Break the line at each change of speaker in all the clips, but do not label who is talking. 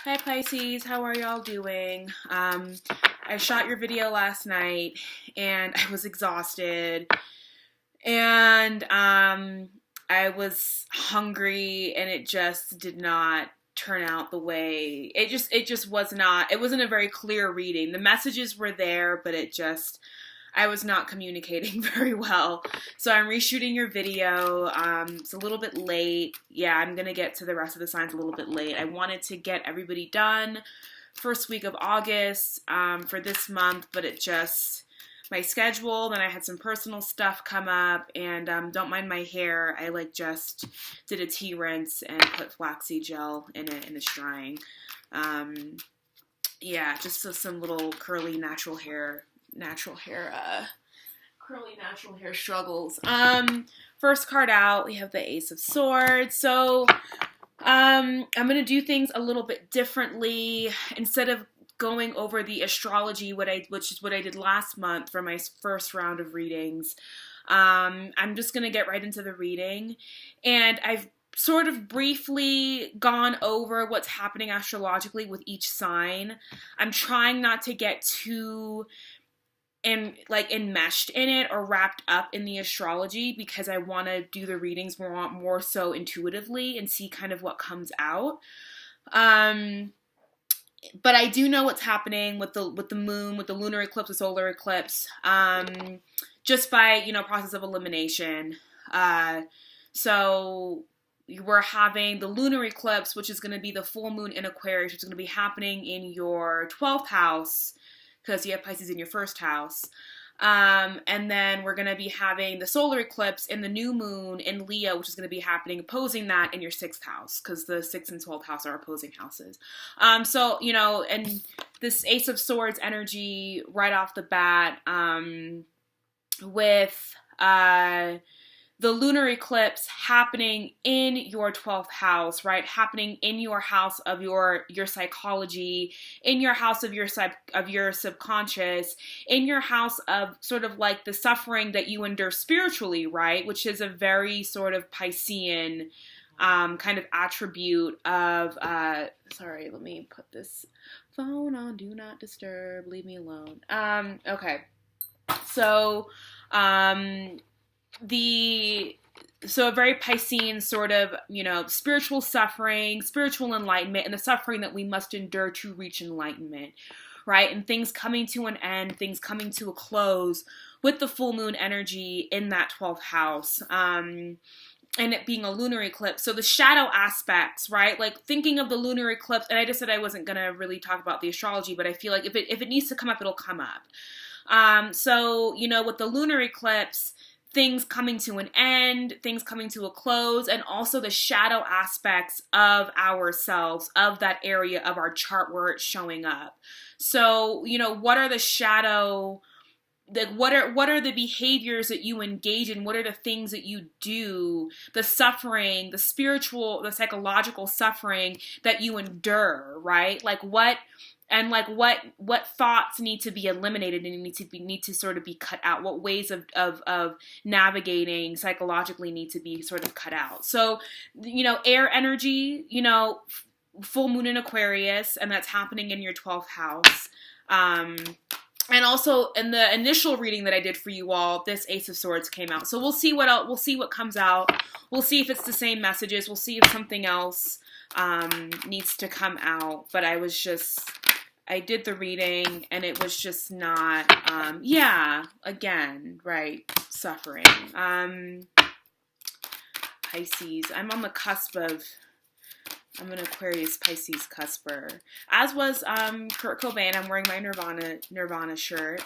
Hi Pisces, how are y'all doing? I shot your video last night and I was exhausted and I was hungry and it just did not turn out the way it just was not. It wasn't a very clear reading. The messages were there, but I was not communicating very well. So I'm reshooting your video. It's a little bit late. Yeah, I'm going to get to the rest of the signs a little bit late. I wanted to get everybody done first week of August for this month, but my schedule, then I had some personal stuff come up, and don't mind my hair. I just did a tea rinse and put flaxseed gel in it, and it's drying. Yeah, just some little curly natural hair struggles. First card out, we have the Ace of Swords. So I'm gonna do things a little bit differently. Instead of going over the astrology, which is what I did last month for my first round of readings, I'm just gonna get right into the reading, and I've sort of briefly gone over what's happening astrologically with each sign. I'm trying not to get too enmeshed in it or wrapped up in the astrology, because I want to do the readings more so intuitively and see kind of what comes out. But I do know what's happening with the moon, with the lunar eclipse, the solar eclipse, just by process of elimination. So we're having the lunar eclipse, which is going to be the full moon in Aquarius, which is going to be happening in your 12th house, because you have Pisces in your first house. And then we're going to be having the solar eclipse in the new moon in Leo, which is going to be happening opposing that in your 6th house, because the 6th and 12th house are opposing houses. So, and this Ace of Swords energy right off the bat, with the lunar eclipse happening in your 12th house, right? Happening in your house of your psychology, in your house of your subconscious, in your house of sort of like the suffering that you endure spiritually, right? Which is a very sort of Piscean kind of attribute of, sorry, let me put this phone on do not disturb, leave me alone. Okay. So, so a very Piscean sort of, spiritual suffering, spiritual enlightenment, and the suffering that we must endure to reach enlightenment, right? And things coming to an end, things coming to a close with the full moon energy in that 12th house. And it being a lunar eclipse. So the shadow aspects, right? Like thinking of the lunar eclipse, and I just said I wasn't going to really talk about the astrology, but I feel like if it needs to come up, it'll come up. So, with the lunar eclipse, things coming to an end, things coming to a close, and also the shadow aspects of ourselves, of that area of our chart where it's showing up. So, what are the shadow, what are the behaviors that you engage in? What are the things that you do? The suffering, the spiritual, the psychological suffering that you endure, right? What thoughts need to be eliminated and need to sort of be cut out? What ways of navigating psychologically need to be sort of cut out? So, air energy, full moon in Aquarius, and that's happening in your 12th house. And also in the initial reading that I did for you all, this Ace of Swords came out. So we'll see what comes out. We'll see if it's the same messages. We'll see if something else needs to come out. But I did the reading, and it was just not, again, right, suffering. Pisces, I'm on the cusp of, I'm an Aquarius Pisces cusper, as was Kurt Cobain. I'm wearing my Nirvana shirt,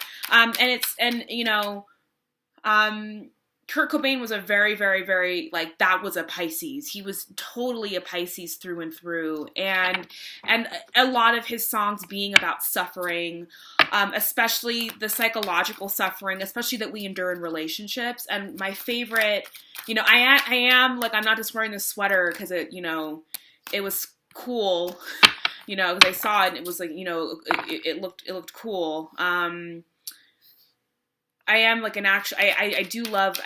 Kurt Cobain was a very, very, very, that was a Pisces. He was totally a Pisces through and through. And a lot of his songs being about suffering, especially the psychological suffering, especially that we endure in relationships. And my favorite, I am, I'm not just wearing this sweater because it was cool, because I saw it and it was it looked cool. I am I do love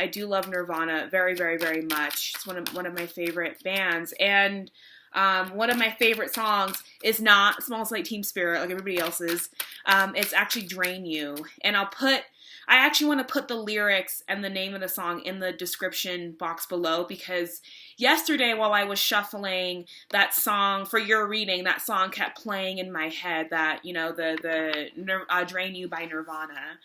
Nirvana very, very, very much. It's one of my favorite bands. And One of my favorite songs is not Smells Like Teen Spirit like everybody else's. It's actually Drain You. And I actually want to put the lyrics and the name of the song in the description box below, because yesterday while I was shuffling that song for your reading, that song kept playing in my head, that, the Drain You by Nirvana.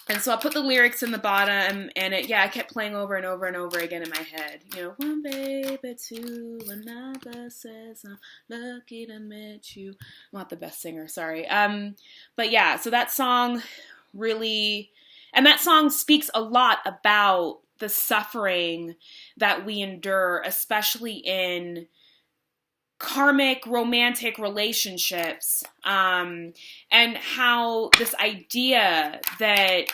And so I put the lyrics in the bottom, and it kept playing over and over and over again in my head. One baby to another says I'm lucky to meet you. I'm not the best singer, sorry. But yeah, so that song really, and that song speaks a lot about the suffering that we endure, especially in karmic romantic relationships, and how this idea that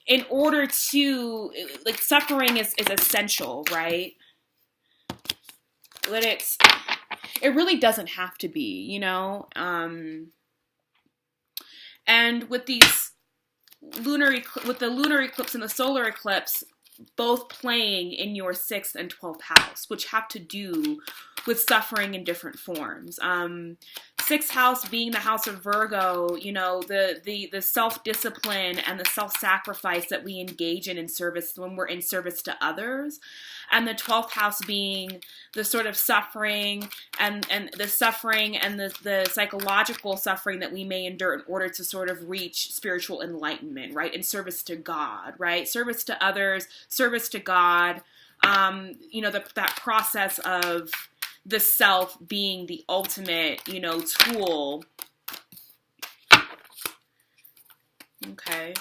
in order to, like, suffering is essential, right? But it really doesn't have to be, and with the lunar eclipse and the solar eclipse both playing in your 6th and 12th house, which have to do with suffering in different forms. 6th house being the house of Virgo, the self-discipline and the self-sacrifice that we engage in service when we're in service to others. And the 12th house being the sort of suffering and the suffering and the psychological suffering that we may endure in order to sort of reach spiritual enlightenment, right? In service to God, right? Service to others, service to God, that process of the self being the ultimate, tool. Okay.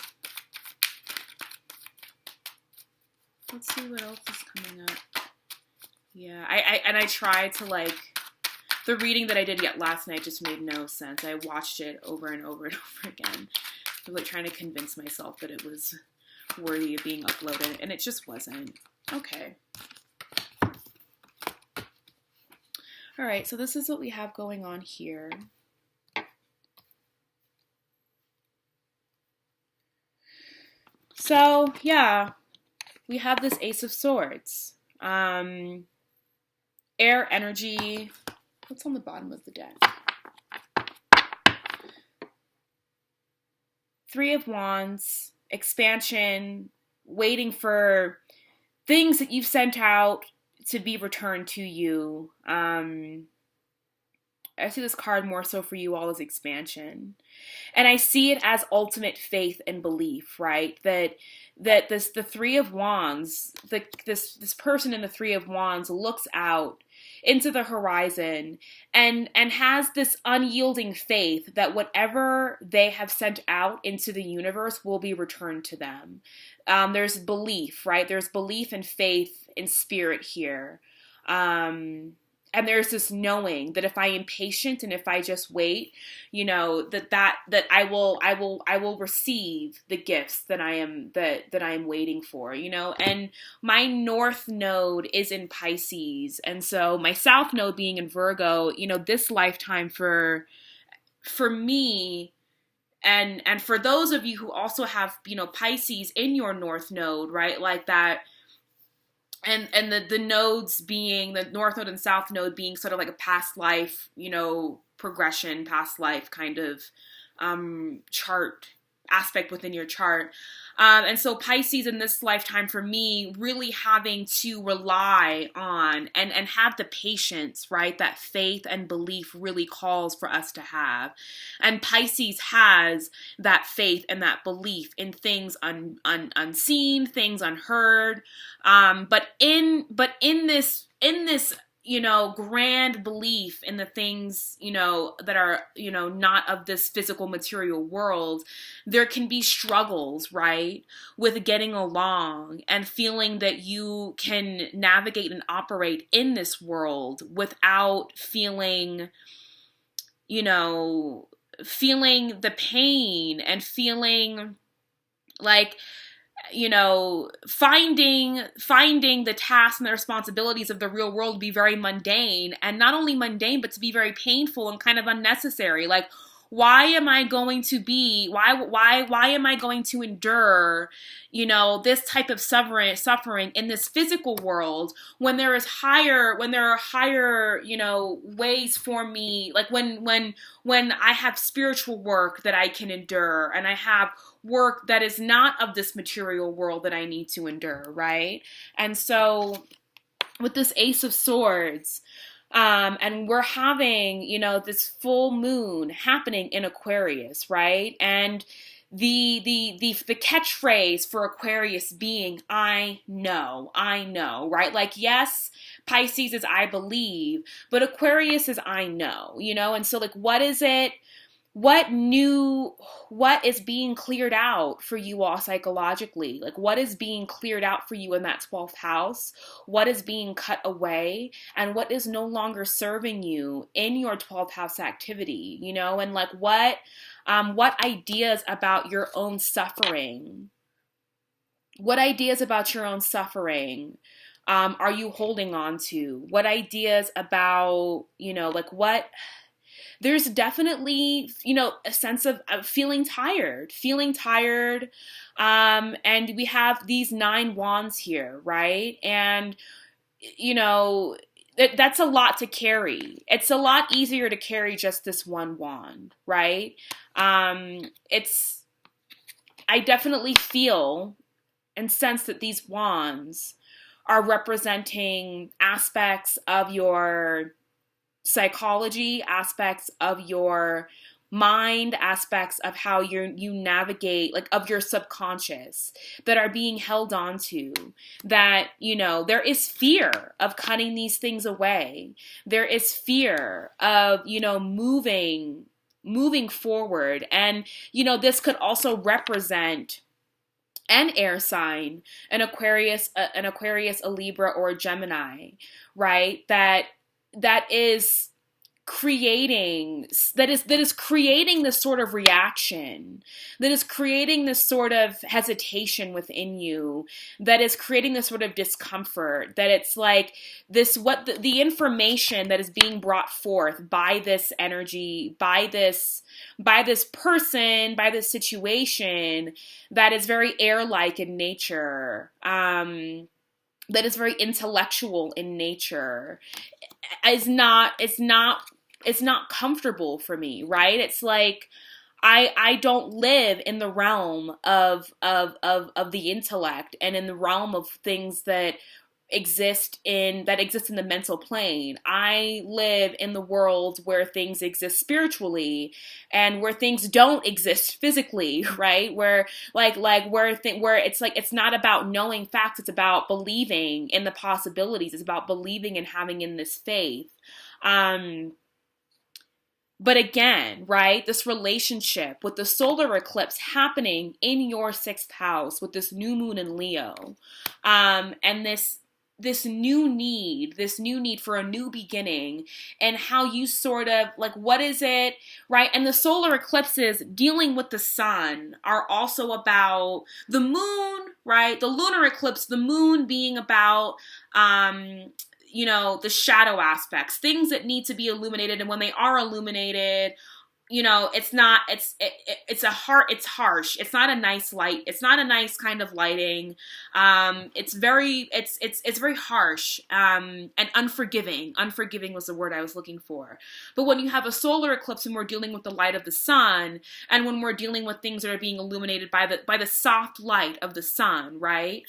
Let's see what else is coming up. Yeah, I tried to, the reading that I did last night just made no sense. I watched it over and over and over again. I was trying to convince myself that it was worthy of being uploaded, and it just wasn't. Okay. All right, so this is what we have going on here. So, yeah, we have this Ace of Swords. Air energy. What's on the bottom of the deck? 3 of Wands, expansion, waiting for things that you've sent out to be returned to you. I see this card more so for you all as expansion. And I see it as ultimate faith and belief, right? That the 3 of Wands, this person in the 3 of Wands looks out into the horizon and has this unyielding faith that whatever they have sent out into the universe will be returned to them. There's belief, right? There's belief and faith in spirit here. And there's this knowing that if I am patient and if I just wait, that I will receive the gifts that I am waiting for, and my north node is in Pisces. And so my south node being in Virgo, this lifetime for me, and for those of you who also have, Pisces in your north node, right? Like that. And the nodes being, the north node and south node being sort of like a past life, progression, past life kind of chart aspect within your chart. And so Pisces in this lifetime for me, really having to rely on and have the patience, right? That faith and belief really calls for us to have. And Pisces has that faith and that belief in things unseen, things unheard. But in this grand belief in the things, that are, not of this physical material world, there can be struggles, right, with getting along and feeling that you can navigate and operate in this world without feeling, feeling the pain and feeling like, finding the tasks and the responsibilities of the real world to be very mundane, and not only mundane, but to be very painful and kind of unnecessary. Like, why am I going to endure, this type of suffering in this physical world when there are higher, ways for me, like when I have spiritual work that I can endure, and I have work that is not of this material world that I need to endure, right? And so with this Ace of Swords, and we're having, this full moon happening in Aquarius, right? And the catchphrase for Aquarius being I know, right? Like, yes, Pisces is I believe, but Aquarius is I know, and so like, what is it? What is being cleared out for you all psychologically? Like, what is being cleared out for you in that 12th house? What is being cut away? And what is no longer serving you in your 12th house activity? And like, what ideas about your own suffering? What ideas about your own suffering are you holding on to? What ideas about, like what... There's definitely, a sense of feeling tired. And we have these 9 wands here, right? And, that's a lot to carry. It's a lot easier to carry just this one wand, right? I definitely feel and sense that these wands are representing aspects of your psychology, aspects of your mind, aspects of how you navigate, like of your subconscious, that are being held on to, that, there is fear of cutting these things away. There is fear of, moving forward. And, this could also represent an air sign, an Aquarius, a Libra, or a Gemini, right? That is creating this sort of reaction, that is creating this sort of hesitation within you, that is creating this sort of discomfort, that it's like this, what the information that is being brought forth by this energy, by this person, by this situation, that is very air-like in nature, that is very intellectual in nature, is not comfortable for me, right? It's like I don't live in the realm of the intellect and in the realm of things that exist in the mental plane. I live in the world where things exist spiritually and where things don't exist physically, right? Where where it's like, it's not about knowing facts, it's about believing in the possibilities. It's about believing and having in this faith. But again, right, this relationship with the solar eclipse happening in your 6th house with this new moon in Leo, and this new need for a new beginning, and how you sort of, like, what is it, right? And the solar eclipses dealing with the sun are also about the moon, right? The lunar eclipse, the moon being about, the shadow aspects, things that need to be illuminated. And when they are illuminated, it's harsh. It's not a nice light. It's not a nice kind of lighting. It's very harsh, and unforgiving. Unforgiving was the word I was looking for. But when you have a solar eclipse and we're dealing with the light of the sun, and when we're dealing with things that are being illuminated by the soft light of the sun, right?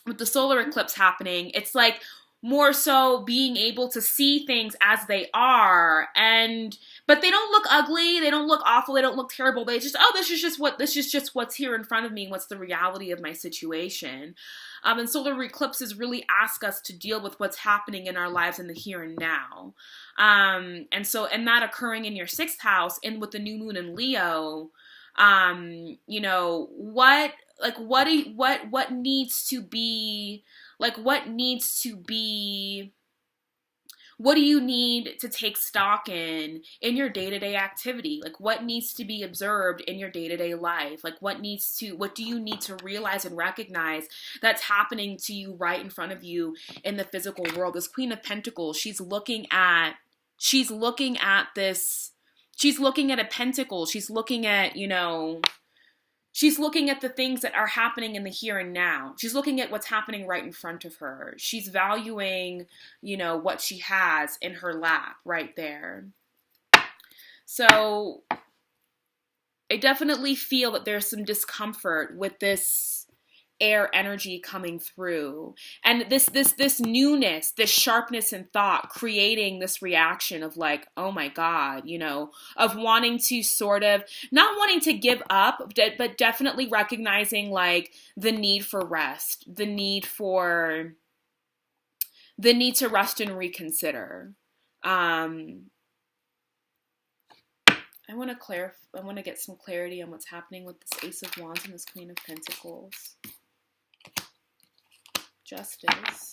With the solar eclipse happening, it's like more so being able to see things as they are, but they don't look ugly, they don't look awful, they don't look terrible. They just, this is just what's here in front of me, what's the reality of my situation. And solar eclipses really ask us to deal with what's happening in our lives in the here and now. And that occurring in your 6th house, and with the new moon in Leo, what needs to be, like, what do you need to take stock in your day-to-day activity? Like, what needs to be observed in your day-to-day life? Like, what do you need to realize and recognize that's happening to you right in front of you in the physical world? This Queen of Pentacles, she's looking at this She's looking at a pentacle. She's looking at, she's looking at the things that are happening in the here and now. She's looking at what's happening right in front of her. She's valuing, what she has in her lap right there. So I definitely feel that there's some discomfort with this air energy coming through, and this newness, this sharpness in thought, creating this reaction of like, oh my God, of wanting to sort of not wanting to give up, but definitely recognizing like the need for rest, the need to rest and reconsider. I want to get some clarity on what's happening with this Ace of Wands and this Queen of Pentacles. Justice.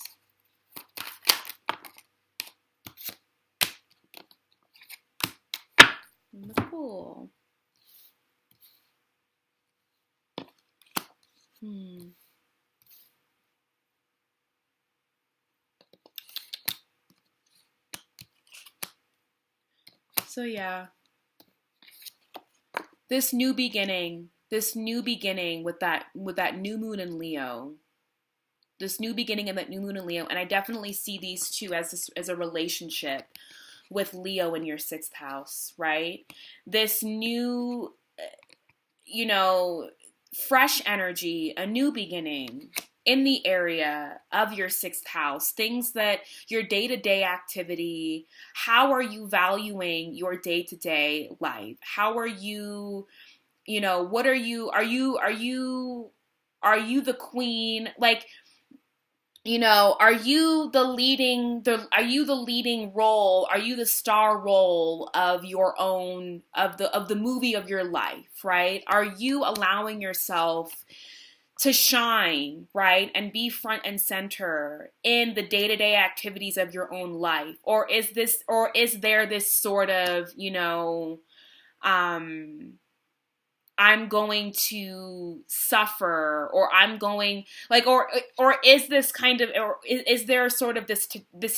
And the Fool. So yeah. This new beginning with that new moon in Leo. This new beginning and that new moon in Leo. And I definitely see these two as a relationship with Leo in your 6th house, right? This new, fresh energy, a new beginning in the area of your 6th house, things that your day-to-day activity, how are you valuing your day-to-day life? How are you, what are you the queen? Like, are you the leading role? Are you the star role of your own, of the movie of your life, right? Are you allowing yourself to shine, right? And be front and center in the day-to-day activities of your own life? Or is there this sort of, I'm going to suffer, or I'm going like, or is this kind of, or is there sort of this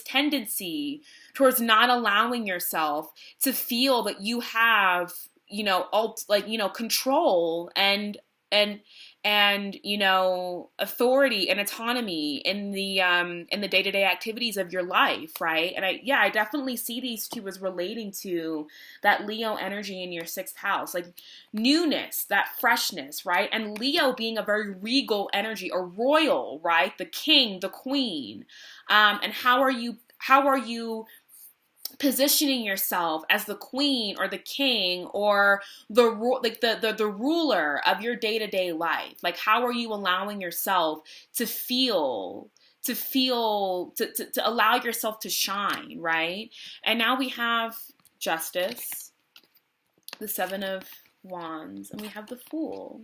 tendency towards not allowing yourself to feel that you have, control and authority and autonomy in the day-to-day activities of your life, right? And I definitely see these two as relating to that Leo energy in your 6th house, like newness, that freshness, right? And Leo being a very regal energy, a royal, right? The king, the queen. And how are you positioning yourself as the queen or the king or the ruler of your day-to-day life? Like, how are you allowing yourself to allow yourself to shine, right? And now we have Justice, the 7 of Wands, and we have the Fool.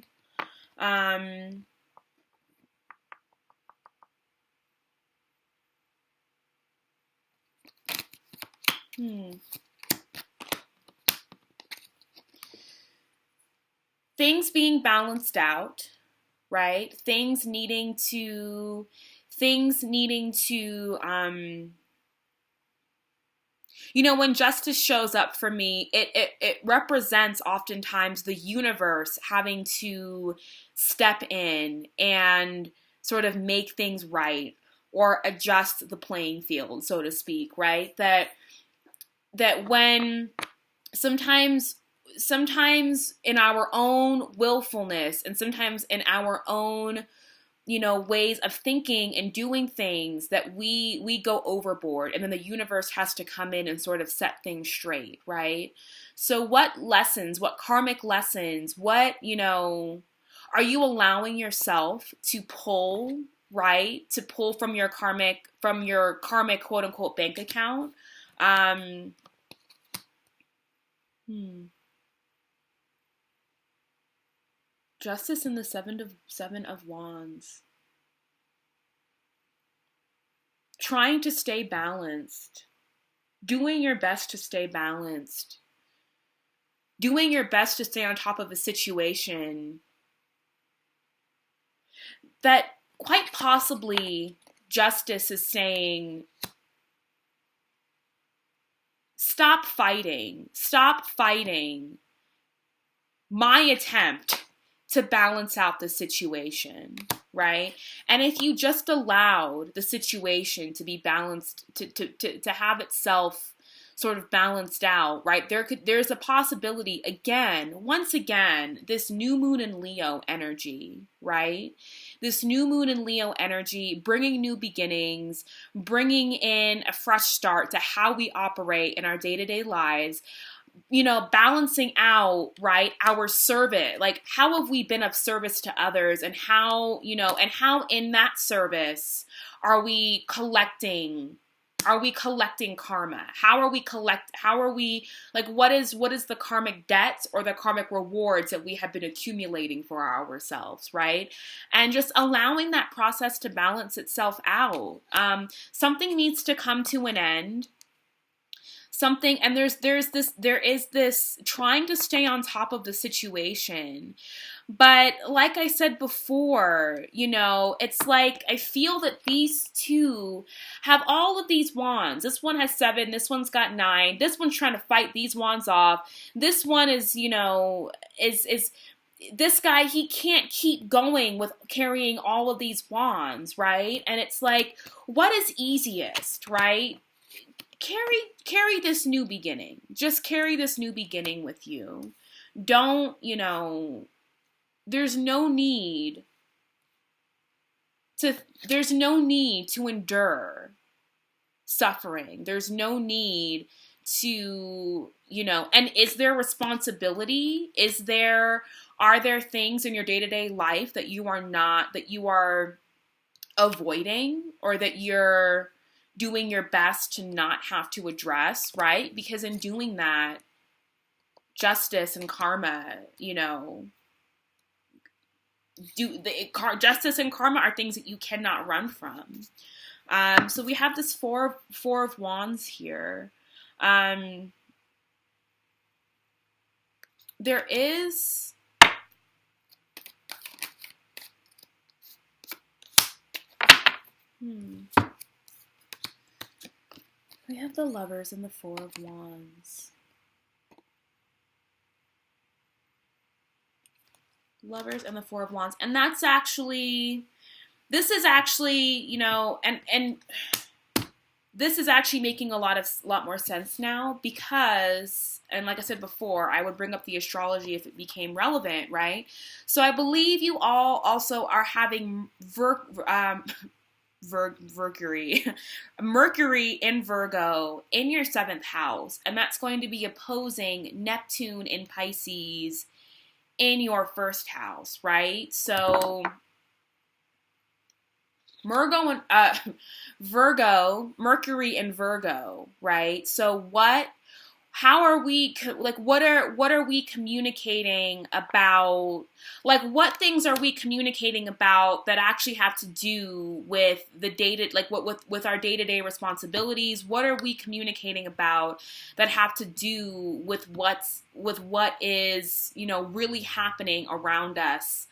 Things being balanced out, right? Things needing to when justice shows up for me, it represents oftentimes the universe having to step in and sort of make things right or adjust the playing field, so to speak, right? That when sometimes in our own willfulness and sometimes in our own ways of thinking and doing things, that we go overboard, and then the universe has to come in and sort of set things straight, right? So what karmic lessons, are you allowing yourself to pull, right? To pull from your karmic quote unquote bank account? Justice in the 7 of Wands. Trying to stay balanced. Doing your best to stay balanced. Doing your best to stay on top of a situation that quite possibly Justice is saying, stop fighting. Stop fighting my attempt to balance out the situation, right? And if you just allowed the situation to be balanced, to have itself sort of balanced out, right? There's a possibility, once again, this new moon in Leo energy, right? This new moon in Leo energy, bringing new beginnings, bringing in a fresh start to how we operate in our day-to-day lives, balancing out, right, our service, like how have we been of service to others, and how in that service are we collecting karma? How are we like, what is the karmic debts or the karmic rewards that we have been accumulating for ourselves, right? And just allowing that process to balance itself out. Something needs to come to an end. And there is this trying to stay on top of the situation. But like I said before, it's like I feel that these two have all of these wands. This one has 7, this one's got 9, this one's trying to fight these wands off. This one is, is this guy, he can't keep going with carrying all of these wands, right? And it's like, what is easiest, right? Carry this new beginning. Just carry this new beginning with you. Don't, there's no need to endure suffering. There's no need to, and is there responsibility? Are there things in your day-to-day life that you are avoiding, or that you're doing your best to not have to address, right? Because in doing that, justice and karma, justice and karma are things that you cannot run from. So we have this four of wands here. There is we have the Lovers and the 4 of Wands. Lovers and the 4 of Wands. And this is actually, and this is actually making a lot more sense now, because, and like I said before, I would bring up the astrology if it became relevant, right? So I believe you all also are having Mercury in Virgo in your 7th house, and that's going to be opposing Neptune in Pisces in your 1st house, right? So Mercury in Virgo, right? So what are we communicating about? Like, what things are we communicating about that actually have to do with the with our day-to-day responsibilities? What are we communicating about that have to do with what is, really happening around us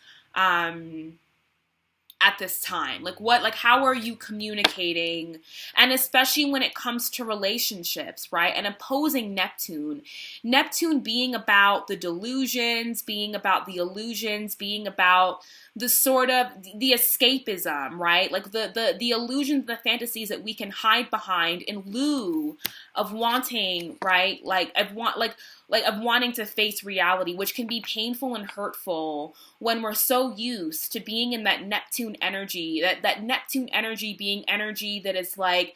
at this time? How are you communicating? And especially when it comes to relationships, right? And opposing Neptune being about the delusions, being about the illusions, being about the sort of the escapism, right? Like the illusions, the fantasies that we can hide behind in lieu of wanting, right? Of wanting to face reality, which can be painful and hurtful when we're so used to being in that Neptune energy, that Neptune energy being energy that is like,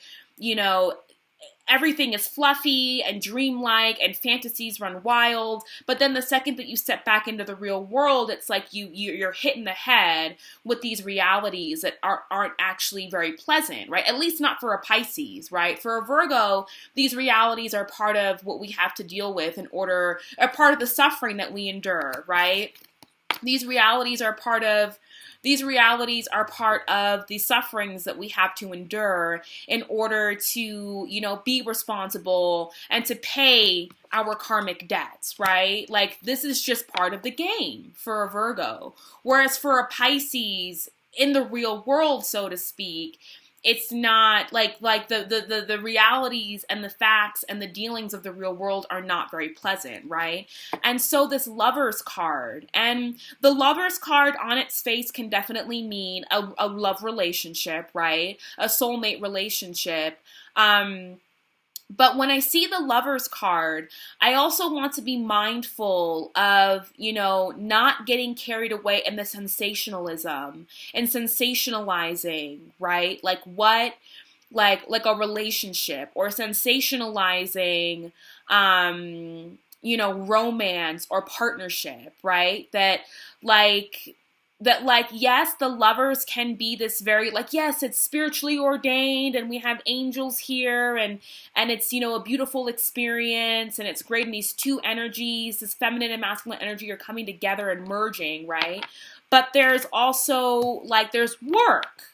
everything is fluffy and dreamlike and fantasies run wild. But then the second that you step back into the real world, it's like you're hit in the head with these realities that aren't actually very pleasant, right? At least not for a Pisces, right? For a Virgo, these realities are part of what we have to deal with are part of the suffering that we endure, right? These realities are part of the sufferings that we have to endure in order to, be responsible and to pay our karmic debts, right? Like, this is just part of the game for a Virgo. Whereas for a Pisces, in the real world, so to speak, it's not like the realities and the facts and the dealings of the real world are not very pleasant, right? And so this Lovers card, and the Lovers card on its face can definitely mean a love relationship, right? A soulmate relationship. But when I see the Lovers card, I also want to be mindful of, not getting carried away in the sensationalism and sensationalizing, right? Like what, like a relationship, or sensationalizing, romance or partnership, right? That yes, the Lovers can be this very yes, it's spiritually ordained and we have angels here, and it's a beautiful experience, and it's great, and these two energies, this feminine and masculine energy, are coming together and merging, right? But there's also there's work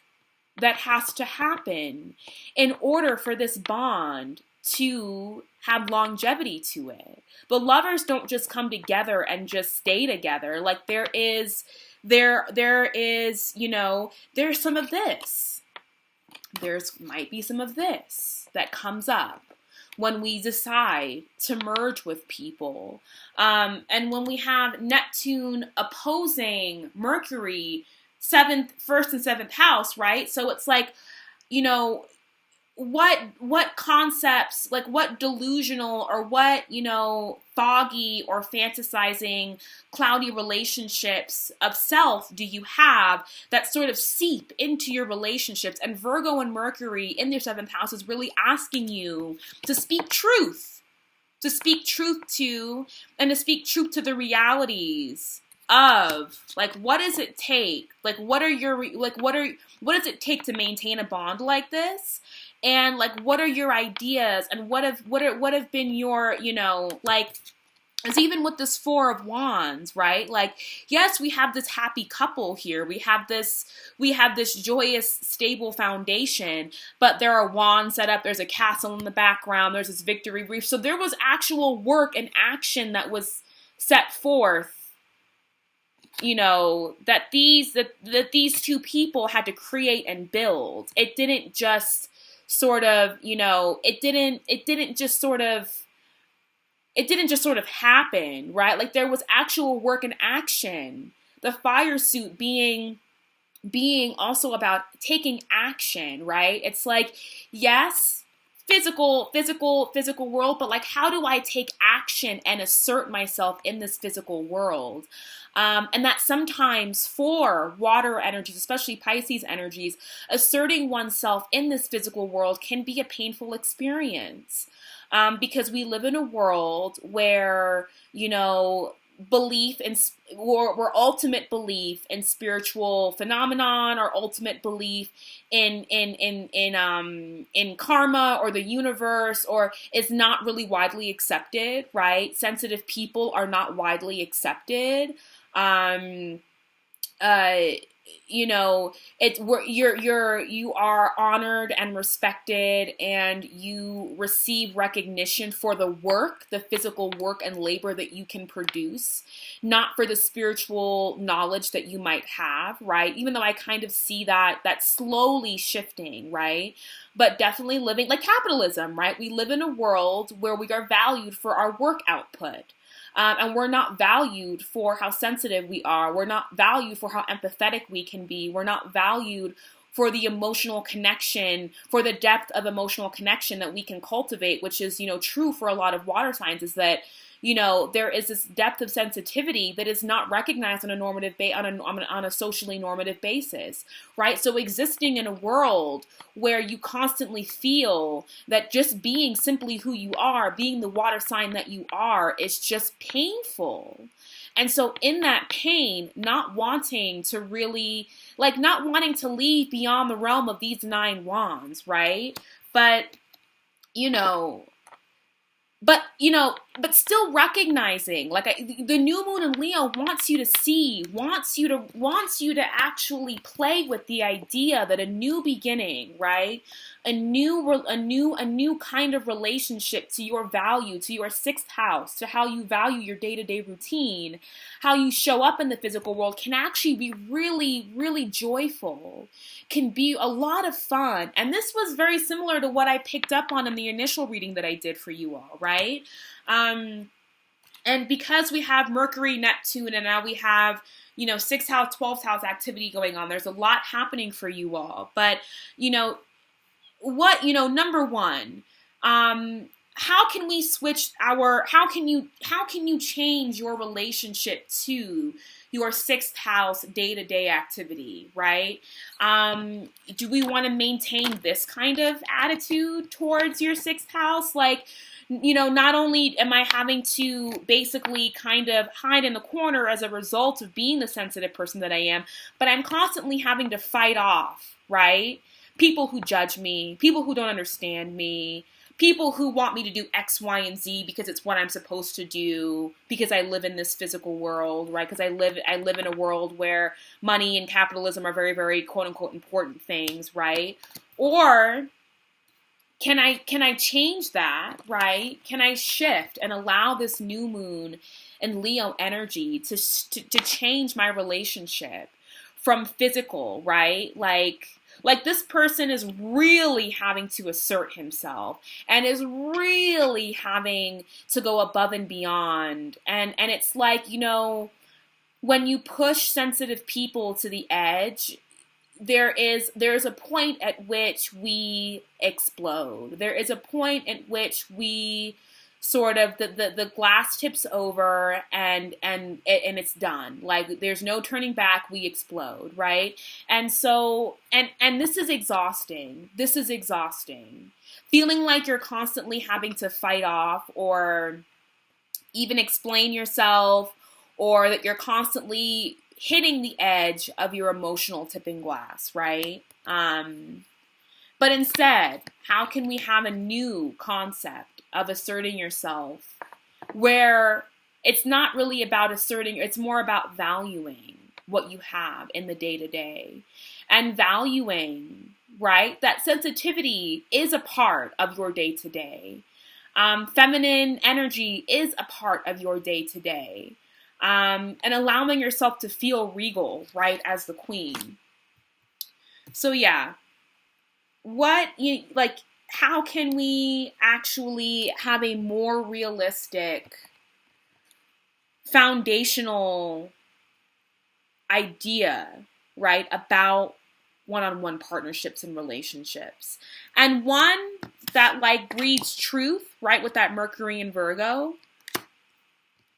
that has to happen in order for this bond to have longevity to it. The Lovers don't just come together and just stay together. There's some of this. Might be some of this that comes up when we decide to merge with people. And when we have Neptune opposing Mercury, first and seventh house, right? So it's what concepts, what delusional or what, foggy or fantasizing cloudy relationships of self do you have that sort of seep into your relationships? And Virgo and Mercury in their seventh house is really asking you to speak truth, and to speak truth to the realities of what does it take? What does it take to maintain a bond like this? And what are your ideas, and what have been your, as even with this Four of Wands, right? Yes, we have this happy couple here. We have this joyous, stable foundation, but there are wands set up. There's a castle in the background. There's this victory wreath. So there was actual work and action that was set forth, that these two people had to create and build. It didn't just sort of, it didn't just sort of happen, right? There was actual work and action. The fire suit being also about taking action, right? It's yes, physical world, but how do I take action and assert myself in this physical world? And that sometimes for water energies, especially Pisces energies, asserting oneself in this physical world can be a painful experience. Because we live in a world where, belief in, or ultimate belief in spiritual phenomenon, or ultimate belief in karma or the universe, or is not really widely accepted, right? Sensitive people are not widely accepted. You are honored and respected, and you receive recognition for the work, the physical work and labor that you can produce, not for the spiritual knowledge that you might have, right? Even though I kind of see that slowly shifting, right? But definitely living like capitalism, right? We live in a world where we are valued for our work output. And we're not valued for how sensitive we are. We're not valued for how empathetic we can be. We're not valued for the emotional connection, for the depth of emotional connection that we can cultivate, which is, true for a lot of water signs, is that, there is this depth of sensitivity that is not recognized on a normative on a socially normative basis, right? So existing in a world where you constantly feel that just being simply who you are, being the water sign that you are, is just painful. And so in that pain, not wanting to really, not wanting to leave beyond the realm of these 9 wands, right? But but still recognizing, like, the new moon in Leo wants you to see, wants you to actually play with the idea that a new beginning, right? A new kind of relationship to your value, to your sixth house, to how you value your day-to-day routine, how you show up in the physical world can actually be really, really joyful, can be a lot of fun. And this was very similar to what I picked up on in the initial reading that I did for you all, right? And because we have Mercury, Neptune, and now we have, 6th house, 12th house activity going on, there's a lot happening for you all. But, number one, how can we switch how can you change your relationship to your 6th house day-to-day activity, right? Do we want to maintain this kind of attitude towards your 6th house? Like, not only am I having to basically kind of hide in the corner as a result of being the sensitive person that I am, but I'm constantly having to fight off, right? People who judge me, people who don't understand me, people who want me to do X, Y, and Z because it's what I'm supposed to do, because I live in this physical world, right? Because I live in a world where money and capitalism are very, very quote unquote important things, right? Or can I change that, right? Can I shift and allow this new moon and Leo energy to change my relationship from physical, right? Like this person is really having to assert himself and is really having to go above and beyond. And it's like, when you push sensitive people to the edge, there's a point at which we explode. There is a point at which we sort of the glass tips over and it's done. Like, there's no turning back. We explode, right? And so and this is exhausting. Feeling like you're constantly having to fight off or even explain yourself, or that you're constantly hitting the edge of your emotional tipping glass, right? But instead, how can we have a new concept of asserting yourself where it's not really about asserting, it's more about valuing what you have in the day-to-day and valuing, right? That sensitivity is a part of your day-to-day. Feminine energy is a part of your day-to-day. And allowing yourself to feel regal, right, as the queen. So yeah, how can we actually have a more realistic, foundational idea, right, about one-on-one partnerships and relationships? And one that breathes truth, right, with that Mercury in Virgo,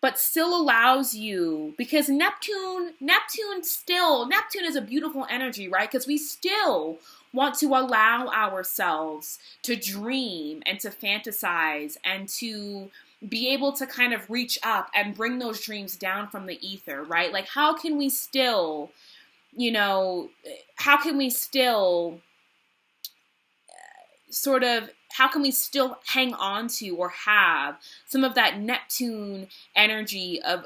but still allows you, because Neptune is a beautiful energy, right? Because we still want to allow ourselves to dream and to fantasize and to be able to kind of reach up and bring those dreams down from the ether, right? Like, how can we still hang on to or have some of that Neptune energy of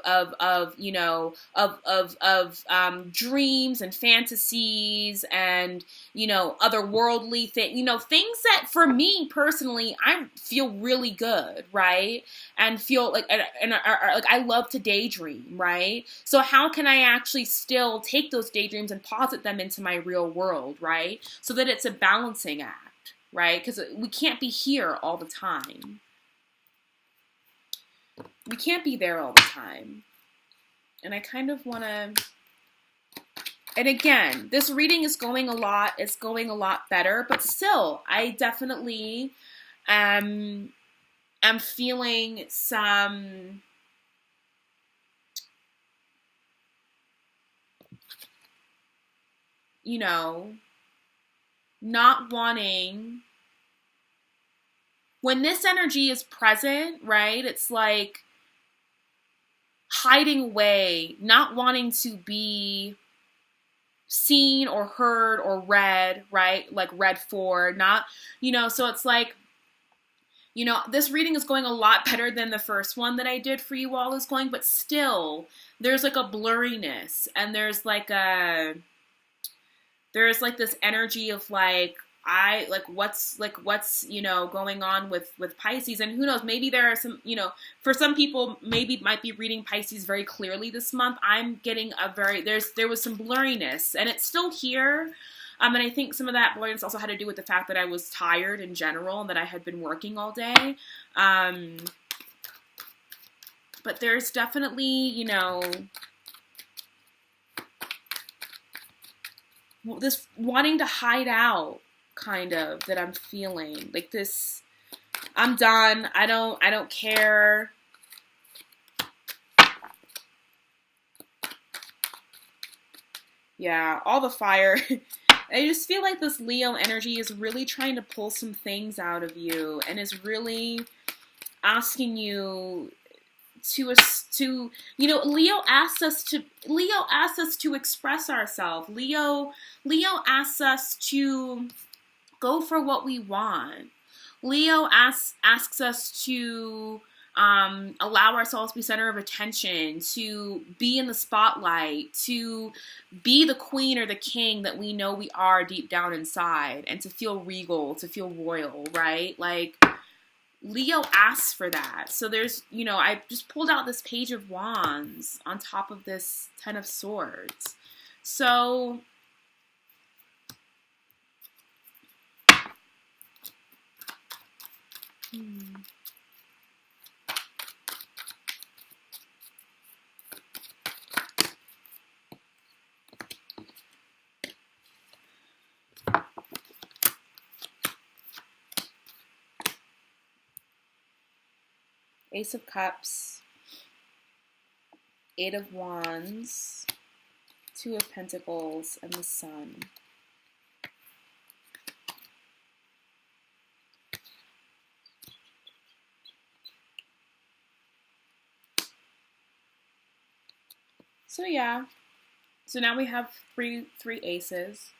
dreams and fantasies and, otherworldly things that for me personally, I feel really good, right? And feel like I love to daydream, right? So how can I actually still take those daydreams and posit them into my real world, right? So that it's a balancing act. Right? Because we can't be here all the time. We can't be there all the time. And I kind of want to... And again, this reading is going a lot better, but still, I definitely am feeling some... not wanting, when this energy is present, right? It's like hiding away, not wanting to be seen or heard or read, right? Like read for, not, so it's like You know, this reading is going a lot better than the first one that I did for you all is going, but still, there's like a blurriness, and there's like this energy of like, what's you know, going on with Pisces. And who knows, maybe there are some, you know, for some people maybe might be reading Pisces very clearly this month. I'm getting there was some blurriness, and it's still here. And I think some of that blurriness also had to do with the fact that I was tired in general and that I had been working all day. But there's definitely, you know, this wanting to hide out kind of that I'm feeling. Like this, I'm done. I don't care. Yeah, all the fire. I just feel like this Leo energy is really trying to pull some things out of you, and is really asking you to you know, Leo asks us to express ourselves. Leo asks us to go for what we want. Leo asks us to allow ourselves to be center of attention, to be in the spotlight, to be the queen or the king that we know we are deep down inside, and to feel regal, to feel royal, right? Like, Leo asks for that. So there's, you know, I just pulled out this Page of Wands on top of this Ten of Swords. So Ace of Cups, Eight of Wands, Two of Pentacles, and the Sun. So yeah, so now we have three aces.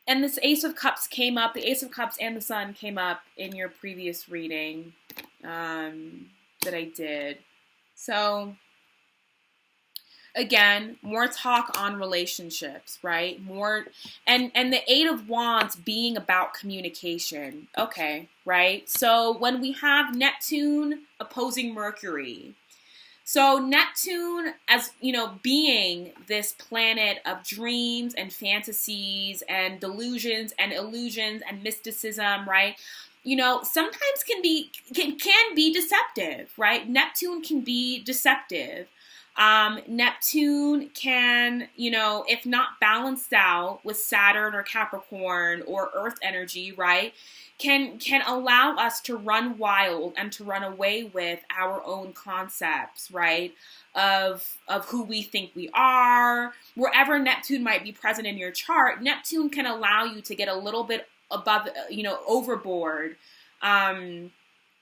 And this Ace of Cups came up, the Ace of Cups and the Sun came up in your previous reading that I did. So again, more talk on relationships, right? More, and the Eight of Wands being about communication. Okay, right? So when we have Neptune opposing Mercury, so Neptune, as you know, being this planet of dreams and fantasies and delusions and illusions and mysticism, right? You know, sometimes can be deceptive, right? Neptune can be deceptive. Neptune can, you know, if not balanced out with Saturn or Capricorn or Earth energy, right, can allow us to run wild and to run away with our own concepts, right, of who we think we are. Wherever Neptune might be present in your chart, Neptune can allow you to get a little bit above, you know, overboard,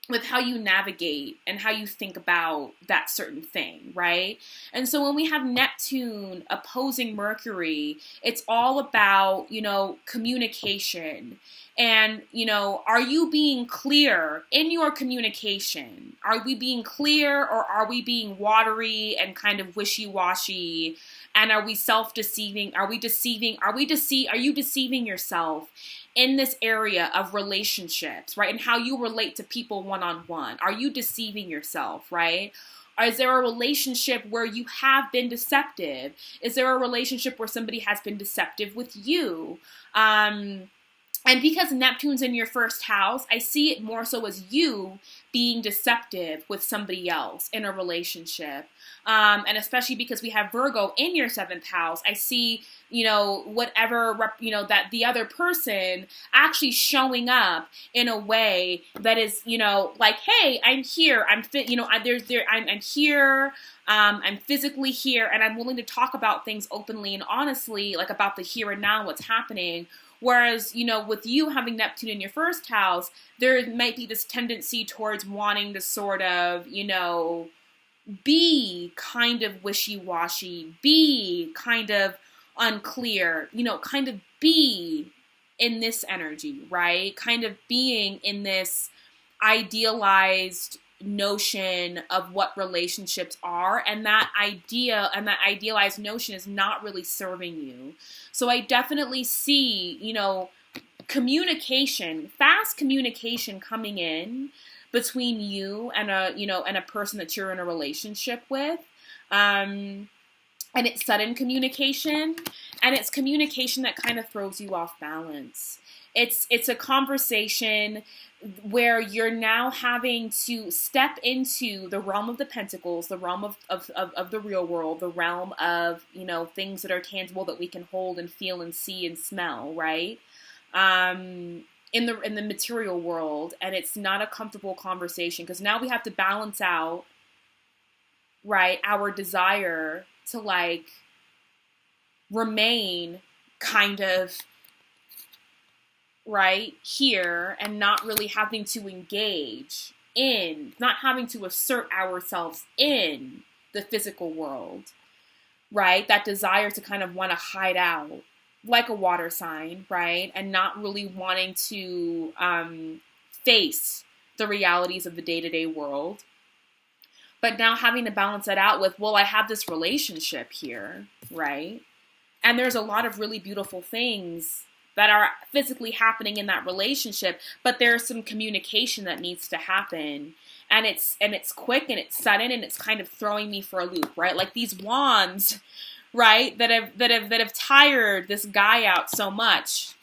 with how you navigate and how you think about that certain thing, right? And so when we have Neptune opposing Mercury, it's all about, you know, communication. And, you know, are you being clear in your communication? Are we being clear, or are we being watery and kind of wishy-washy? And are we self-deceiving? Are you deceiving yourself in this area of relationships, right? And how you relate to people one-on-one. Are you deceiving yourself, right? Or is there a relationship where you have been deceptive? Is there a relationship where somebody has been deceptive with you? And because Neptune's in your first house, I see it more so as you being deceptive with somebody else in a relationship. And especially because we have Virgo in your seventh house, I see, you know, whatever, you know, that the other person actually showing up in a way that is, you know, like, hey, I'm here. I'm here. I'm physically here, and I'm willing to talk about things openly and honestly, like about the here and now, what's happening. Whereas, you know, with you having Neptune in your first house, there might be this tendency towards wanting to sort of, you know, be kind of wishy-washy, be kind of unclear, you know, kind of be in this energy, right? Kind of being in this idealized notion of what relationships are, and that idealized notion is not really serving you. So I definitely see, fast communication coming in between you and a person that you're in a relationship with. And it's sudden communication, and it's communication that kind of throws you off balance. It's a conversation where you're now having to step into the realm of the pentacles, the realm of the real world, the realm of, things that are tangible that we can hold and feel and see and smell, right? In the material world, and it's not a comfortable conversation because now we have to balance out, right, our desire to like remain kind of right here and not really having to engage in, not having to assert ourselves in the physical world, right? That desire to kind of want to hide out like a water sign, right? And not really wanting to face the realities of the day-to-day world. But now having to balance that out with, well, I have this relationship here, right? And there's a lot of really beautiful things that are physically happening in that relationship, but there's some communication that needs to happen. And it's quick and it's sudden and it's kind of throwing me for a loop, right? Like these wands, right, that have tired this guy out so much.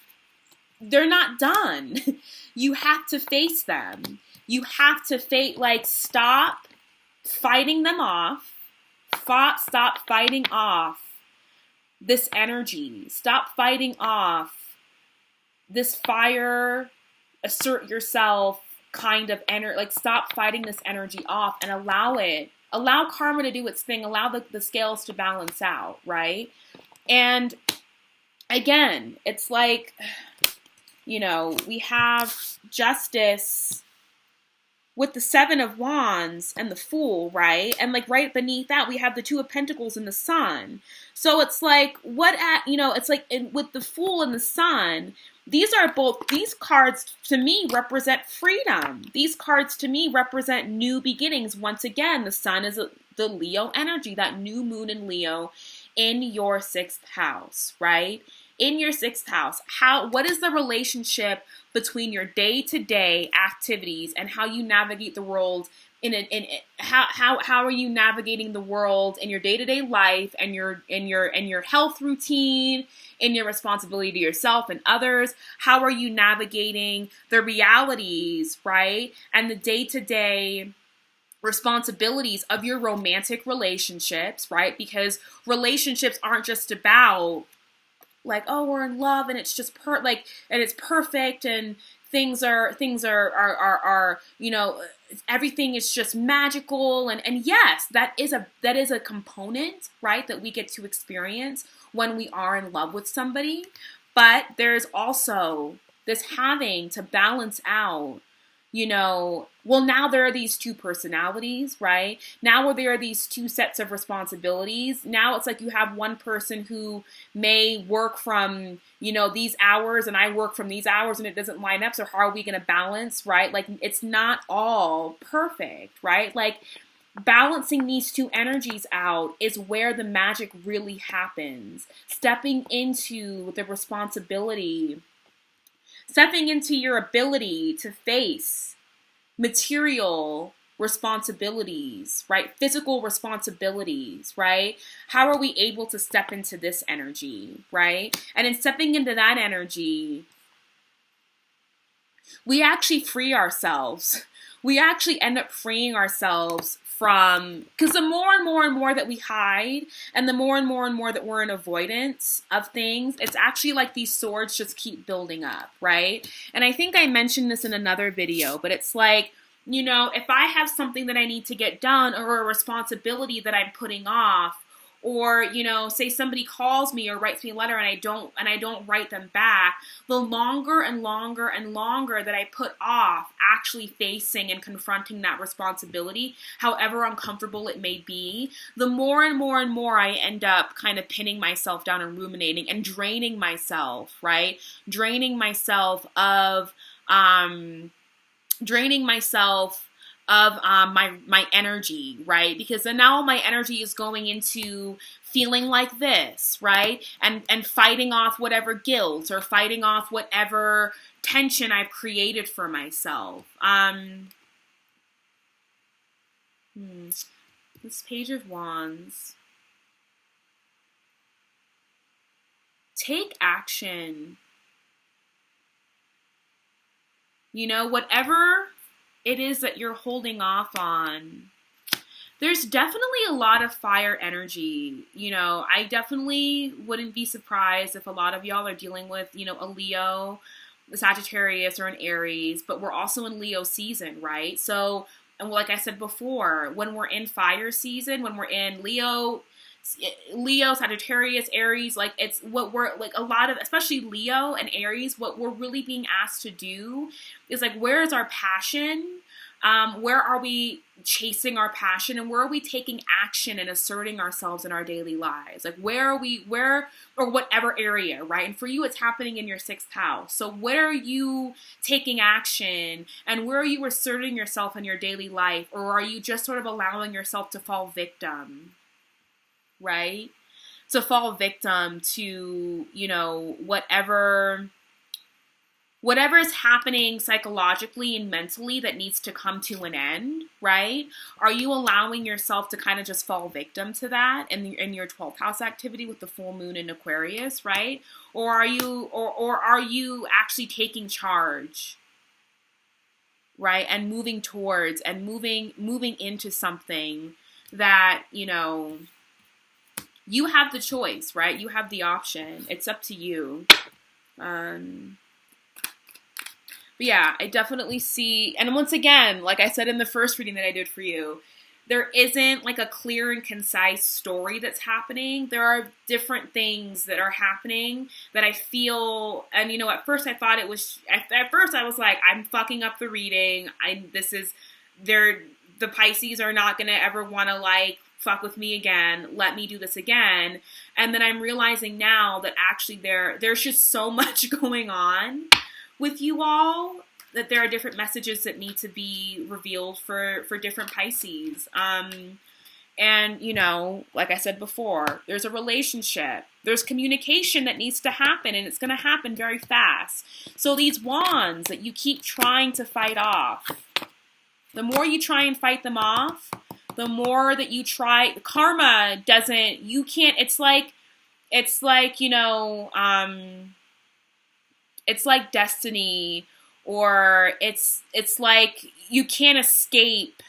They're not done. You have to face them. You have to stop fighting them off. Stop fighting off this energy. Stop fighting off this fire, assert yourself kind of energy. Like, stop fighting this energy off and allow it. Allow karma to do its thing. Allow the scales to balance out, right? And again, it's like, we have justice with the Seven of Wands and the Fool, right? And like right beneath that, we have the Two of Pentacles and the Sun. So it's like, it's like with the Fool and the Sun, these cards to me represent freedom. These cards to me represent new beginnings. Once again, the Sun is the Leo energy, that new moon in Leo in your 6th house, right? In your 6th house, what is the relationship between your day-to-day activities and how you navigate the world how are you navigating the world in your day-to-day life and your health routine, in your responsibility to yourself and others? How are you navigating the realities, right? And the day-to-day responsibilities of your romantic relationships, right? Because relationships aren't just about like, oh, we're in love and it's just and it's perfect and things are everything is just magical and yes, that is a component, right, that we get to experience when we are in love with somebody. But there's also this having to balance out, now there are these two personalities, right? Now there are these two sets of responsibilities. Now it's like you have one person who may work from, these hours and I work from these hours and it doesn't line up. So how are we going to balance, right? Like it's not all perfect, right? Like balancing these two energies out is where the magic really happens. Stepping into the responsibility, stepping into your ability to face material responsibilities, right? Physical responsibilities, right? How are we able to step into this energy, right? And in stepping into that energy, we actually free ourselves. We actually end up freeing ourselves from, because the more and more and more that we hide and the more and more that we're in avoidance of things, it's actually like these swords just keep building up, right? And I think I mentioned this in another video, but it's like, if I have something that I need to get done or a responsibility that I'm putting off, or, say somebody calls me or writes me a letter and I don't write them back, the longer and longer and longer that I put off actually facing and confronting that responsibility, however uncomfortable it may be, the more and more and more I end up kind of pinning myself down and ruminating and draining myself, right? Draining myself of, draining myself of my energy, right? Because then now my energy is going into feeling like this, right? And fighting off whatever guilt or fighting off whatever tension I've created for myself. This Page of Wands. Take action. You know, whatever it is that you're holding off on, there's definitely a lot of fire energy. You know, I definitely wouldn't be surprised if a lot of y'all are dealing with, you know, a Leo, a Sagittarius, or an Aries, but we're also in Leo season, right? So, and like I said before, when we're in fire season, when we're in Leo, Sagittarius, Aries, like it's what we're like a lot of, especially Leo and Aries, what we're really being asked to do is like, where is our passion? Where are we chasing our passion, and where are we taking action and asserting ourselves in our daily lives? Like where or whatever area, right? And for you, it's happening in your 6th house. So where are you taking action, and where are you asserting yourself in your daily life? Or are you just sort of allowing yourself to fall victim? Right? So fall victim to, you know, whatever is happening psychologically and mentally that needs to come to an end, right? Are you allowing yourself to kind of just fall victim to that in your 12th house activity with the full moon in Aquarius, right? Or are you actually taking charge, right? And moving towards and moving into something that, you know, you have the choice, right? You have the option. It's up to you. But yeah, I definitely see, and once again, like I said in the first reading that I did for you, there isn't like a clear and concise story that's happening. There are different things that are happening that I feel, and you know, at first I thought it was, at first I was like, I'm fucking up the reading. The Pisces are not going to ever want to like fuck with me again. Let me do this again. And then I'm realizing now that actually there's just so much going on with you all, that there are different messages that need to be revealed for different Pisces. And, you know, like I said before, there's a relationship. There's communication that needs to happen, and it's going to happen very fast. So these wands that you keep trying to fight off, the more you try and fight them off, the more that you try, karma doesn't, you can't, it's like, you know, it's like destiny, or it's like you can't escape,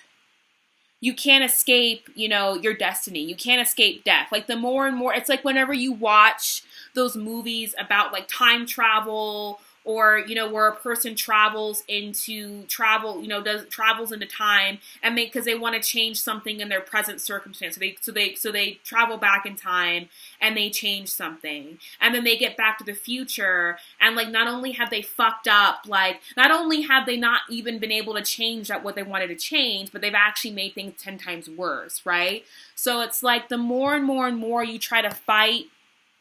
you know, your destiny. You can't escape death. Like the more and more, it's like whenever you watch those movies about like time travel, or, you know, where a person travels into time, and because they want to change something in their present circumstance. So they travel back in time and they change something, and then they get back to the future, and like not only have they fucked up, like not only have they not even been able to change what they wanted to change, but they've actually made things 10 times worse, right? So it's like the more and more and more you try to fight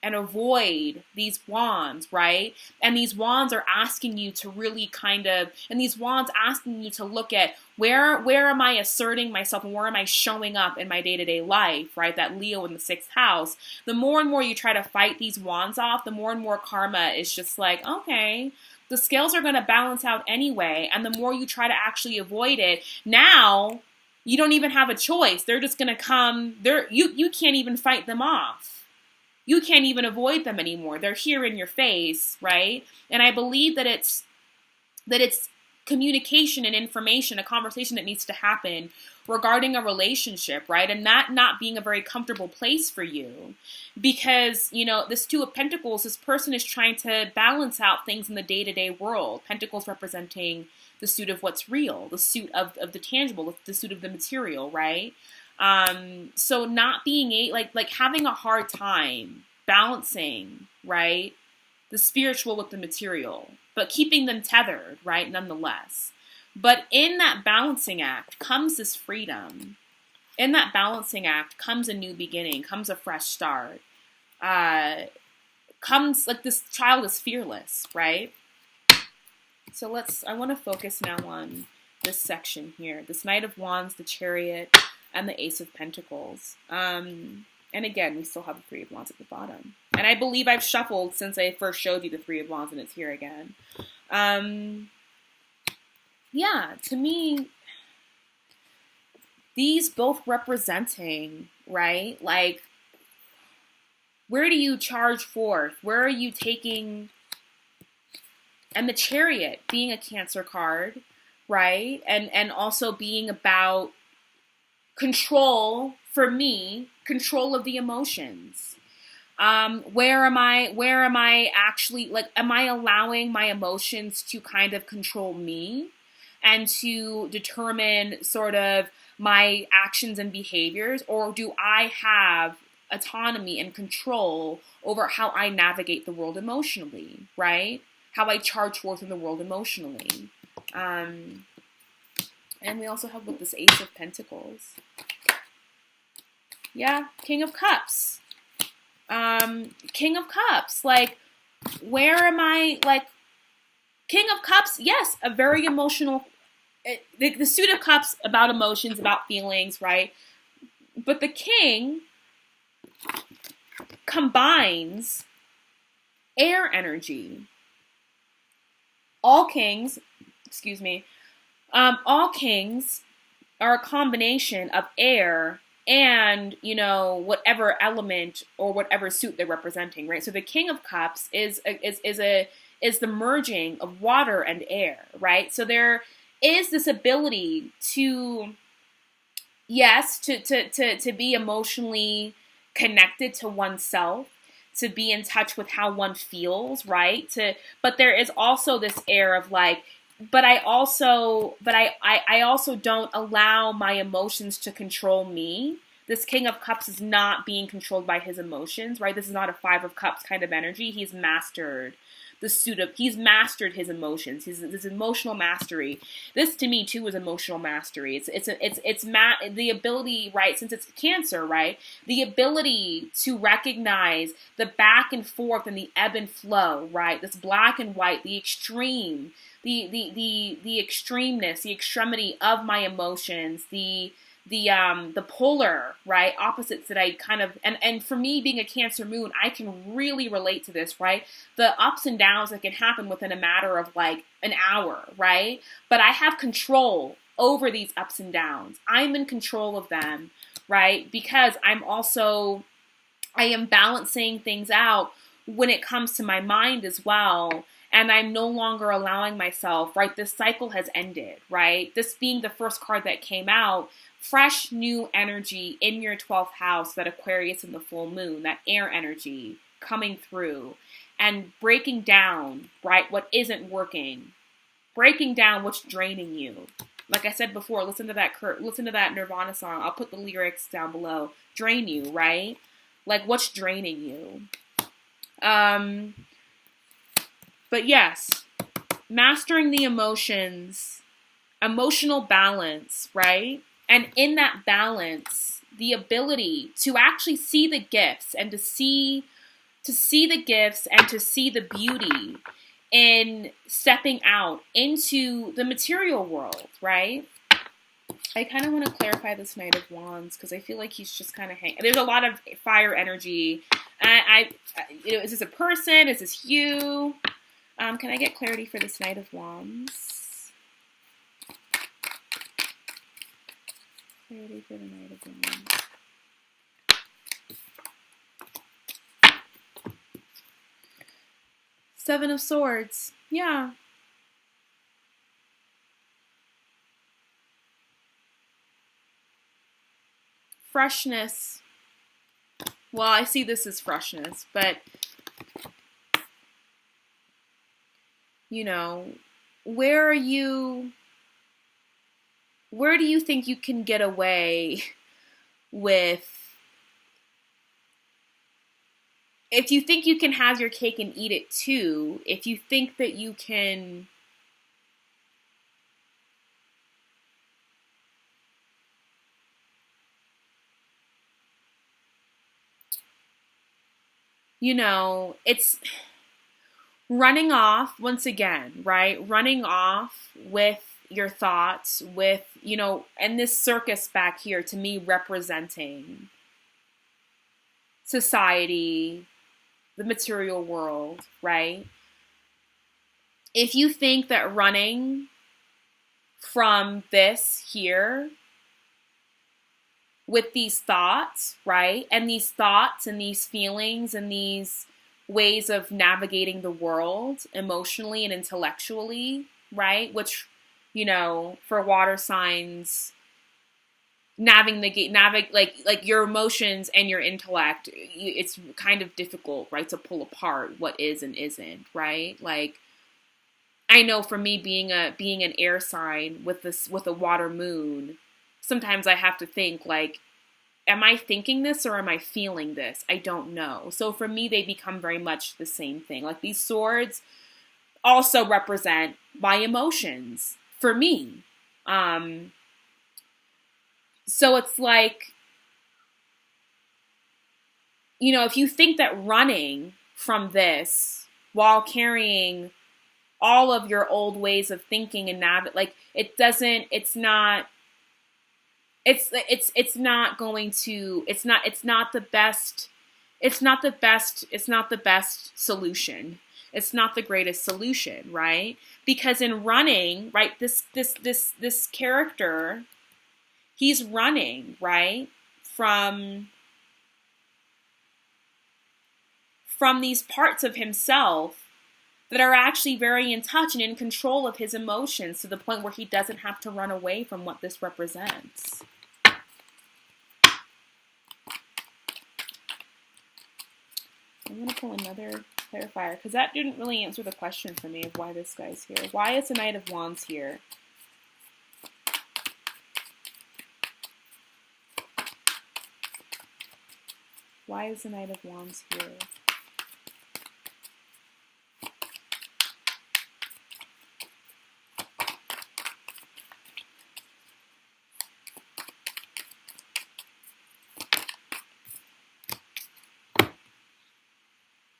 and avoid these wands, right? And these wands are asking you to really and these wands asking you to look at where am I asserting myself, and where am I showing up in my day-to-day life, right? That Leo in the 6th house. The more and more you try to fight these wands off, the more and more karma is just like, okay, the scales are going to balance out anyway. And the more you try to actually avoid it, now you don't even have a choice. They're just going to come. You can't even fight them off. You can't even avoid them anymore. They're here in your face, right? And I believe that it's communication and information, a conversation that needs to happen regarding a relationship, right? And that not being a very comfortable place for you, because, you know, this 2 of Pentacles, this person is trying to balance out things in the day-to-day world. Pentacles representing the suit of what's real, the suit of the tangible, the suit of the material, right? So not being like having a hard time balancing, right, the spiritual with the material, but keeping them tethered, right, nonetheless. But in that balancing act comes this freedom. In that balancing act comes a new beginning, comes a fresh start. Comes like this child is fearless, right? So I want to focus now on this section here. This Knight of Wands, the Chariot, and the Ace of Pentacles. And again, we still have the Three of Wands at the bottom. And I believe I've shuffled since I first showed you the Three of Wands, and it's here again. Yeah, to me, these both representing, right? Like, where do you charge forth? Where are you taking? And the Chariot being a Cancer card, right? And also being about control, for me, control of the emotions. Where am I actually, like, am I allowing my emotions to kind of control me and to determine sort of my actions and behaviors, or do I have autonomy and control over how I navigate the world emotionally, right? How I charge forth in the world emotionally. And we also have with this Ace of Pentacles. Yeah, King of Cups. King of Cups. Like, where am I, like, King of Cups, yes, a very emotional, the Suit of Cups, about emotions, about feelings, right? But the King combines air energy. All kings are a combination of air and, you know, whatever element or whatever suit they're representing, right? So the King of Cups is the merging of water and air, right? So there is this ability to, yes, to be emotionally connected to oneself, to be in touch with how one feels, right? But there is also this air of like, I also don't allow my emotions to control me. This King of Cups is not being controlled by his emotions, right? This is not a Five of Cups kind of energy. He's mastered he's mastered his emotions. His emotional mastery. This to me too is emotional mastery. It's the ability, right? Since it's Cancer, right? The ability to recognize the back and forth and the ebb and flow, right? This black and white, the extreme, the extremeness, the extremity of my emotions, the polar, right, opposites that I kind of, and for me being a Cancer moon, I can really relate to this, right? The ups and downs that can happen within a matter of like an hour, right? But I have control over these ups and downs. I'm in control of them, right? Because I am balancing things out when it comes to my mind as well. And I'm no longer allowing myself, right? This cycle has ended, right? This being the first card that came out, fresh new energy in your 12th house, that Aquarius and the full moon, that air energy coming through and breaking down, right, what isn't working, breaking down what's draining you. Like I said before, listen to that Nirvana song. I'll put the lyrics down below. Drain you, right? Like, what's draining you? But yes, mastering the emotions, emotional balance, right? And in that balance, the ability to actually see the gifts and to see the gifts and to see the beauty in stepping out into the material world, right? I kind of want to clarify this Knight of Wands because I feel like he's just kind of hanging. There's a lot of fire energy. Is this a person? Is this you? Can I get clarity for this Knight of Wands? Clarity for the Knight of Wands. Seven of Swords. Yeah. Freshness. Well, I see this as freshness, but you know, where do you think you can get away with, if you think you can have your cake and eat it too, if you think that you can, you know, it's running off once again, right? Running off with your thoughts, with, and this circus back here to me representing society, the material world, right? If you think that running from this here with these thoughts, right? And these thoughts and these feelings and these ways of navigating the world emotionally and intellectually, right? Which, for water signs, navigate like your emotions and your intellect, it's kind of difficult, right, to pull apart what is and isn't, right? Like, I know for me, being an air sign with a water moon, sometimes I have to think, like, am I thinking this or am I feeling this? I don't know. So for me, they become very much the same thing. Like, these swords also represent my emotions for me. So it's like, if you think that running from this while carrying all of your old ways of thinking and like, it's not the best solution. It's not the greatest solution, right? Because in running, right, this character, he's running, right, from these parts of himself that are actually very in touch and in control of his emotions, to the point where he doesn't have to run away from what this represents. I'm going to pull another clarifier, because that didn't really answer the question for me of why this guy's here. Why is the Knight of Wands here? Why is the Knight of Wands here?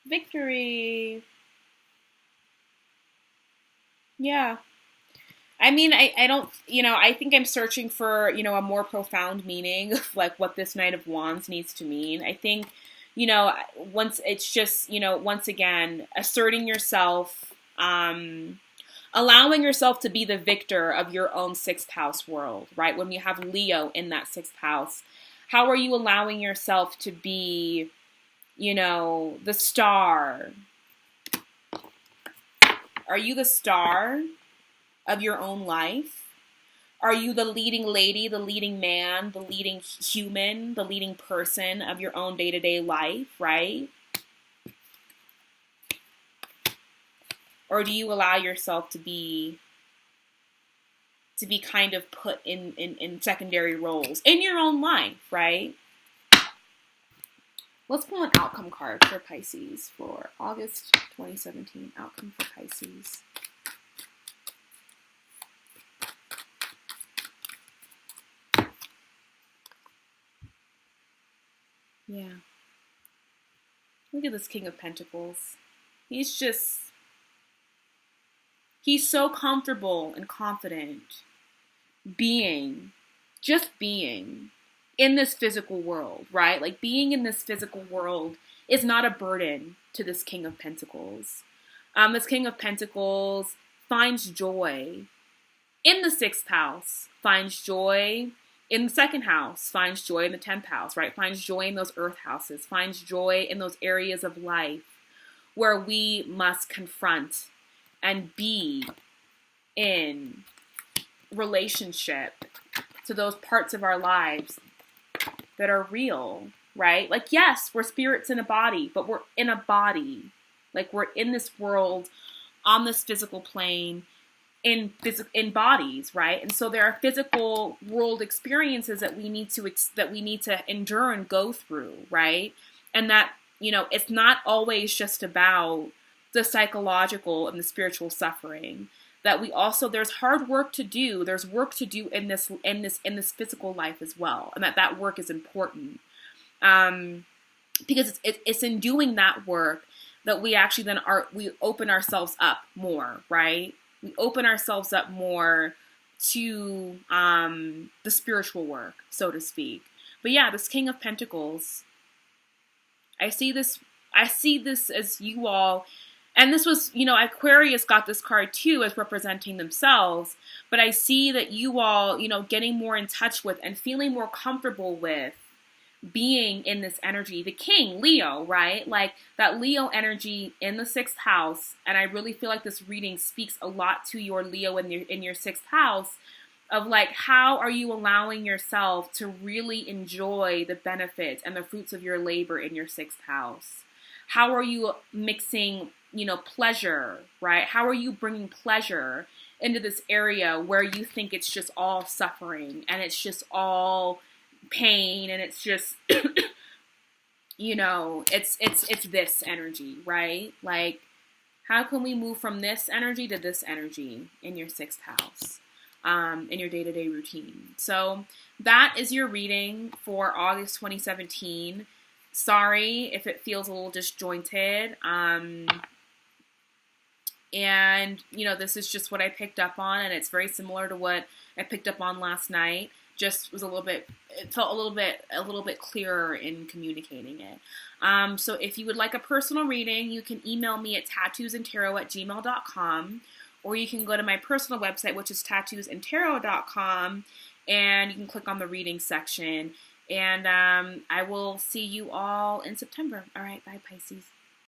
Victory. Yeah. I mean, I don't, I think I'm searching for, a more profound meaning of, like, what this Knight of Wands needs to mean. I think, once it's just, once again, asserting yourself, allowing yourself to be the victor of your own sixth house world, right? When you have Leo in that sixth house, how are you allowing yourself to be, the star? Are you the star of your own life? Are you the leading lady, the leading man, the leading human, the leading person of your own day-to-day life, right? Or do you allow yourself to be kind of put in secondary roles in your own life, right? Let's pull an outcome card for Pisces for August 2017. Outcome for Pisces. Yeah. Look at this King of Pentacles. He's so comfortable and confident being in this physical world, right? Like, being in this physical world is not a burden to this King of Pentacles. This King of Pentacles finds joy in the sixth house, finds joy in the second house, finds joy in the 10th house, right? Finds joy in those earth houses, finds joy in those areas of life where we must confront and be in relationship to those parts of our lives that are real, right? Like, yes, we're spirits in a body, but we're in a body. Like, we're in this world, on this physical plane, in bodies, right? And so there are physical world experiences that we need to endure and go through, right? And that, it's not always just about the psychological and the spiritual suffering. That we also, there's hard work to do. There's work to do in this physical life as well, and that work is important, because it's in doing that work that we actually we open ourselves up more, right? We open ourselves up more to the spiritual work, so to speak. But yeah, this King of Pentacles, I see this as you all, and this was, Aquarius got this card too as representing themselves, but I see that you all, getting more in touch with and feeling more comfortable with being in this energy. The King, Leo, right? Like that Leo energy in the 6th house, and I really feel like this reading speaks a lot to your Leo in your 6th house, of like, how are you allowing yourself to really enjoy the benefits and the fruits of your labor in your 6th house? How are you mixing, pleasure, right? How are you bringing pleasure into this area where you think it's just all suffering and it's just all pain and it's just, it's this energy, right? Like, how can we move from this energy to this energy in your 6th house? In your day-to-day routine. So that is your reading for August 2017. Sorry if it feels a little disjointed. And, this is just what I picked up on, and it's very similar to what I picked up on last night. Just was it felt a little bit clearer in communicating it. So if you would like a personal reading, you can email me at tattoosandtarot@gmail.com. Or you can go to my personal website, which is tattoosandtarot.com, and you can click on the reading section. And I will see you all in September. All right, bye, Pisces.